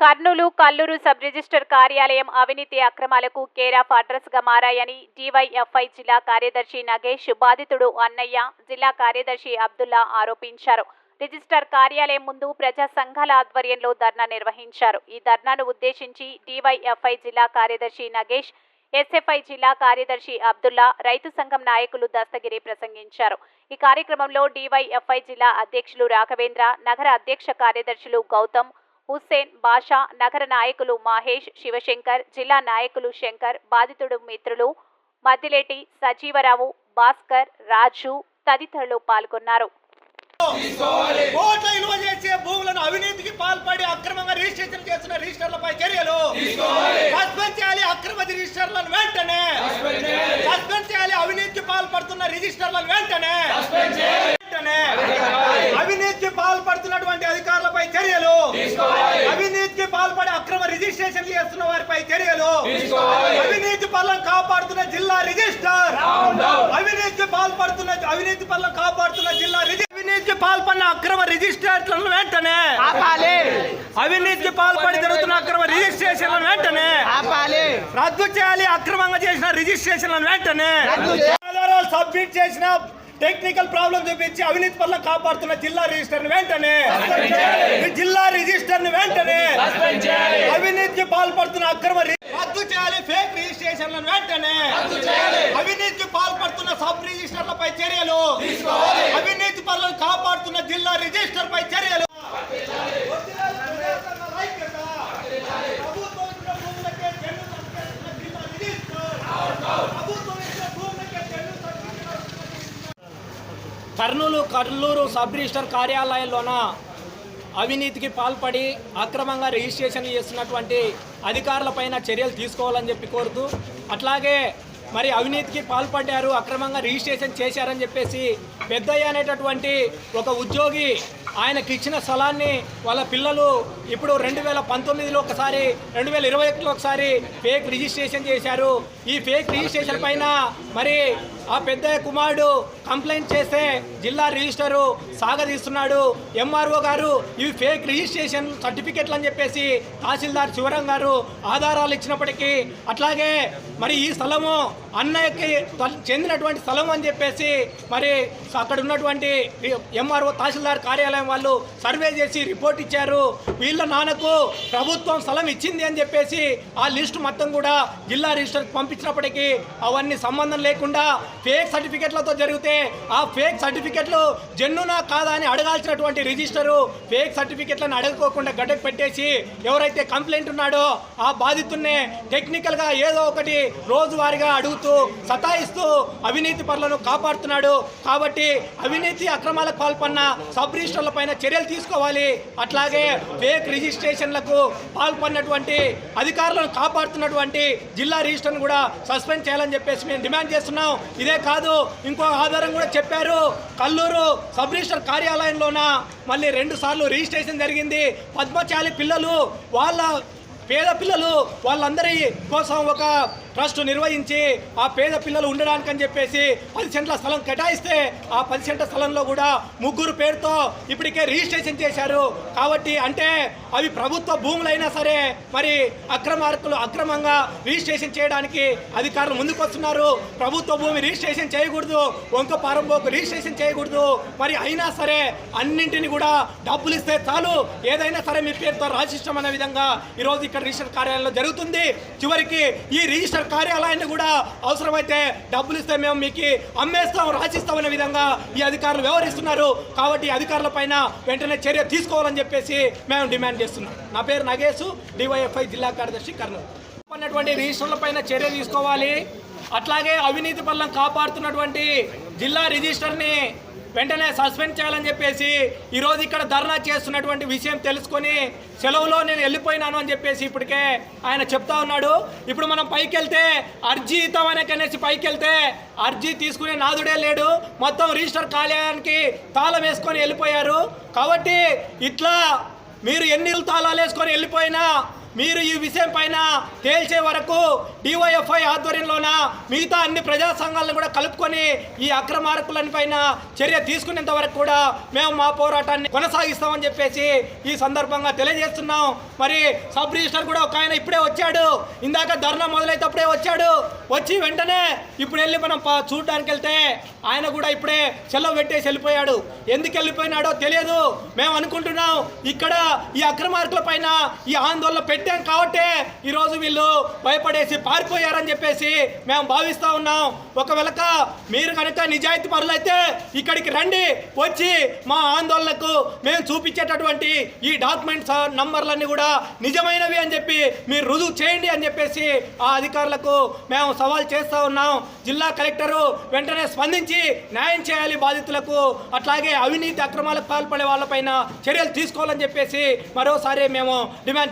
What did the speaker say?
Kurnool Kalluru sub register కార్యాలయం అవినీతి అక్రమాలకు కేర్ ఆఫ్ అడ్రస్ గా మారాయని డివైఎఫ్ఐ జిల్లా కార్యదర్శి నగేష్, బాధితుడు అన్నయ్య, జిల్లా కార్యదర్శి అబ్దుల్లా ఆరోపించారు. రిజిస్టర్ కార్యాలయం ముందు ప్రజా సంఘాల ఆధ్వర్యంలో ధర్నా నిర్వహించారు. ఈ ధర్నాను ఉద్దేశించి డివైఎఫ్ఐ జిల్లా కార్యదర్శి నగేష్, ఎస్ఎఫ్ఐ జిల్లా కార్యదర్శి అబ్దుల్లా, రైతు సంఘం నాయకులు దస్తగిరి ప్రసంగించారు. ఈ కార్యక్రమంలో డివైఎఫ్ఐ జిల్లా అధ్యక్షులు రాఘవేంద్ర, నగర అధ్యక్ష కార్యదర్శులు గౌతమ్, హుస్సేన్, బాషా, నగర నాయకులు మహేష్, శివశంకర్, జిల్లా నాయకులు శంకర్, బాధితుడు మిత్రులు మద్దిలేటి, సజీవరావు, భాస్కర్, రాజు తదితరులు పాల్గొన్నారు. భూములను అవినీతికి పాల్పడి అక్రమంగా రిజిస్ట్రేషన్ చేస్తున్న రిజిస్టర్లపై చర్యలు సస్పెండ్ చేయాలి. అక్రమ రిజిస్టర్లను వెంటనే సస్పెండ్ చేయాలి. అవినీతికి పాల్పడుతున్న రిజిస్టర్లను వెంటనే అవినీతికి పాల్పడుతున్నటువంటి అధికారులపై చర్యలు, అవినీతికి పాల్పడి అక్రమ రిజిస్ట్రేషన్ చేస్తున్న వారిపై చర్యలు, అవినీతి పనులను కాపాడుతున్న జిల్లా రిజిస్టర్, అవినీతికి పాల్పడుతున్న అవినీతి పనులను కాపాడుతున్న జిల్లా అవినీతికి పాల్పడిన అక్రమ రిజిస్ట్రేషన్లను వెంటనే ఆపాలి. అవినీతికి పాల్పడి జరుగుతున్న అక్రమ రిజిస్ట్రేషన్లను వెంటనే ఆపాలి, రద్దు చేయాలి. అక్రమంగా చేసిన రిజిస్ట్రేషన్లను వెంటనే ఆధారాలు సబ్మిట్ చేసిన టెక్నికల్ ప్రాబ్లం చూపించి అవినీతి పనులు కాపాడుతున్న జిల్లా రిజిస్టర్ వెంటనే జిల్లా రిజిస్టర్ వెంటనే అవినీతికి పాల్పడుతున్న అక్రమ రద్దు చేయాలి. ఫేక్ రిజిస్ట్రేషన్లను వెంటనే అవినీతికి పాల్పడుతున్న సబ్ రిజిస్టర్లపై చర్యలు, అవినీతి పనులను కాపాడుతున్న జిల్లా రిజిస్టర్ పై చర్యలు. కర్నూలు సబ్ రిజిస్టర్ కార్యాలయంలోన అవినీతికి పాల్పడి అక్రమంగా రిజిస్ట్రేషన్ చేస్తున్నటువంటి అధికారులపైన చర్యలు తీసుకోవాలని చెప్పి కోరుతూ, అట్లాగే మరి అవినీతికి పాల్పడ్డారు, అక్రమంగా రిజిస్ట్రేషన్ చేశారని చెప్పేసి పెద్దయ్య అనేటటువంటి ఒక ఉద్యోగి ఆయనకి ఇచ్చిన స్థలాన్ని వాళ్ళ పిల్లలు ఇప్పుడు 2019లో ఒకసారి, 2021లో ఒకసారి ఫేక్ రిజిస్ట్రేషన్ చేశారు. ఈ ఫేక్ రిజిస్ట్రేషన్ పైన మరి ఆ పెద్దయ్య కుమారుడు కంప్లైంట్ చేస్తే జిల్లా రిజిస్టరు సాగదీస్తున్నాడు. ఎంఆర్ఓ గారు ఇవి ఫేక్ రిజిస్ట్రేషన్ సర్టిఫికెట్లు అని చెప్పేసి తహసీల్దార్ శివరాం గారు ఆధారాలు ఇచ్చినప్పటికీ, అట్లాగే మరి ఈ స్థలము అన్నయ్యకి చెందినటువంటి స్థలం అని చెప్పేసి మరి అక్కడ ఉన్నటువంటి ఎంఆర్ఓ తహసీల్దార్ కార్యాలయం వాళ్ళు సర్వే చేసి రిపోర్ట్ ఇచ్చారు. వీళ్ళ నాన్నకు ప్రభుత్వం స్థలం ఇచ్చింది అని చెప్పేసి ఆ లిస్టు మొత్తం కూడా జిల్లా రిజిస్టర్కి పంపించినప్పటికీ అవన్నీ సంబంధం లేకుండా ఫేక్ సర్టిఫికెట్లతో జరిగితే ఆ ఫేక్ సర్టిఫికెట్లు జెన్యునా కాదా అని అడగాల్సినటువంటి రిజిస్టరు ఫేక్ సర్టిఫికెట్లను అడగకోకుండా గడ్డకు పెట్టేసి ఎవరైతే కంప్లైంట్ ఉన్నాడో ఆ బాధితున్నే టెక్నికల్గా ఏదో ఒకటి రోజువారీగా అడుగుతూ సతాయిస్తూ అవినీతి పనులను కాపాడుతున్నాడు. కాబట్టి అవినీతి అక్రమాలకు పాల్పడిన సబ్ రిజిస్టర్ల పైన చర్యలు తీసుకోవాలి. అట్లాగే ఫేక్ రిజిస్ట్రేషన్లకు పాల్పడినటువంటి అధికారులను కాపాడుతున్నటువంటి జిల్లా రిజిస్టర్ను కూడా సస్పెండ్ చేయాలని చెప్పేసి మేము డిమాండ్ చేస్తున్నాం. ఇదే కాదు, ఇంకో ఆధారం కూడా చెప్పారు. కల్లూరు సబ్ రిజిస్టర్ కార్యాలయంలోన మళ్ళీ 2 సార్లు రిజిస్ట్రేషన్ జరిగింది. పద్మశాలి పిల్లలు, వాళ్ళ పేద పిల్లలు, వాళ్ళందరి కోసం ఒక ట్రస్ట్ నిర్వహించి ఆ పేద పిల్లలు ఉండడానికని చెప్పేసి 10 సెంట్ల స్థలం కేటాయిస్తే ఆ 10 సెంట్ల స్థలంలో కూడా 3 పేరుతో ఇప్పటికే రిజిస్ట్రేషన్ చేశారు. కాబట్టి అంటే అవి ప్రభుత్వ భూములైనా సరే మరి అక్రమంగా రిజిస్ట్రేషన్ చేయడానికి అధికారులు ముందుకు వస్తున్నారు. ప్రభుత్వ భూమి రిజిస్ట్రేషన్ చేయకూడదు, వంక పారంపోకు రిజిస్ట్రేషన్ చేయకూడదు. మరి అయినా సరే అన్నింటినీ కూడా డబ్బులు ఇస్తే చాలు, ఏదైనా సరే మీ పేరుతో రాసిష్టం అనే విధంగా ఈరోజు ఇక్కడ రిజిస్టర్ కార్యాలయంలో జరుగుతుంది. చివరికి ఈ రిజిస్టర్ కార్యాలయాన్ని కూడా అవసరమైతే డబ్బులు ఇస్తే మేము మీకు అమ్మేస్తాం, రాసిస్తామనే విధంగా ఈ అధికారులు వ్యవహరిస్తున్నారు. కాబట్టి అధికారుల పైన వెంటనే చర్య తీసుకోవాలని చెప్పేసి మేము డిమాండ్ చేస్తున్నాం. నా పేరు నగేష్, డివైఎఫ్ఐ జిల్లా కార్యదర్శి, కర్నూలు. అన్నటువంటి రిజిస్టర్ల పైన చర్య తీసుకోవాలి. అట్లాగే అవినీతి పనులను కాపాడుతున్నటువంటి జిల్లా రిజిస్టర్ని వెంటనే సస్పెండ్ చేయాలని చెప్పేసి ఈరోజు ఇక్కడ ధర్నా చేస్తున్నటువంటి విషయం తెలుసుకొని సెలవులో నేను వెళ్ళిపోయినాను అని చెప్పేసి ఇప్పటికే ఆయన చెప్తా ఉన్నాడు. ఇప్పుడు మనం పైకి వెళ్తే అర్జీ ఇద్దామనే కనేసి పైకి వెళ్తే అర్జీ తీసుకునే నాదుడే లేడు. మొత్తం రిజిస్టర్ కార్యాలయానికి తాళం వేసుకొని వెళ్ళిపోయారు. కాబట్టి ఇట్లా మీరు ఎన్ని తాళాలు వేసుకొని వెళ్ళిపోయినా మీరు ఈ విషయం పైన తేల్చే వరకు డివైఎఫ్ఐ ఆధ్వర్యంలోన మిగతా అన్ని ప్రజా సంఘాలను కూడా కలుపుకొని ఈ అక్రమార్కులని పైన చర్య తీసుకునేంత వరకు కూడా మేము మా పోరాటాన్ని కొనసాగిస్తామని చెప్పేసి ఈ సందర్భంగా తెలియజేస్తున్నాం. మరి సబ్ రిజిస్టర్ కూడా ఒక ఆయన ఇప్పుడే వచ్చాడు, ఇందాక ధర్నా మొదలైతేప్పుడే వచ్చాడు. వచ్చి వెంటనే ఇప్పుడు వెళ్ళి మనం చూడడానికి వెళ్తే ఆయన కూడా ఇప్పుడే సెలవు పెట్టేసి వెళ్ళిపోయాడు. ఎందుకు వెళ్ళిపోయినాడో తెలియదు. మేము అనుకుంటున్నాం ఇక్కడ ఈ అక్రమార్కుల పైన ఈ ఆందోళన పెట్టాం కాబట్టి ఈరోజు వీళ్ళు భయపడేసి పారిపోయారని చెప్పేసి మేము భావిస్తూ ఉన్నాం. ఒకవేళ మీరు కనుక నిజాయితీ పరులైతే ఇక్కడికి రండి, వచ్చి మా ఆందోళనకు మేము చూపించేటటువంటి ఈ డాక్యుమెంట్స్ నంబర్లన్నీ కూడా నిజమైనవి అని చెప్పి మీరు రుజువు చేయండి అని చెప్పేసి ఆ అధికారులకు మేము సవాల్ చేస్తూ ఉన్నాం. జిల్లా కలెక్టరు వెంటనే స్పందించి న్యాయం చేయాలి బాధితులకు, అట్లాగే అవినీతి అక్రమాలకు పాల్పడే వాళ్ళపైన చర్యలు తీసుకోవాలని చెప్పేసి మరోసారి మేము డిమాండ్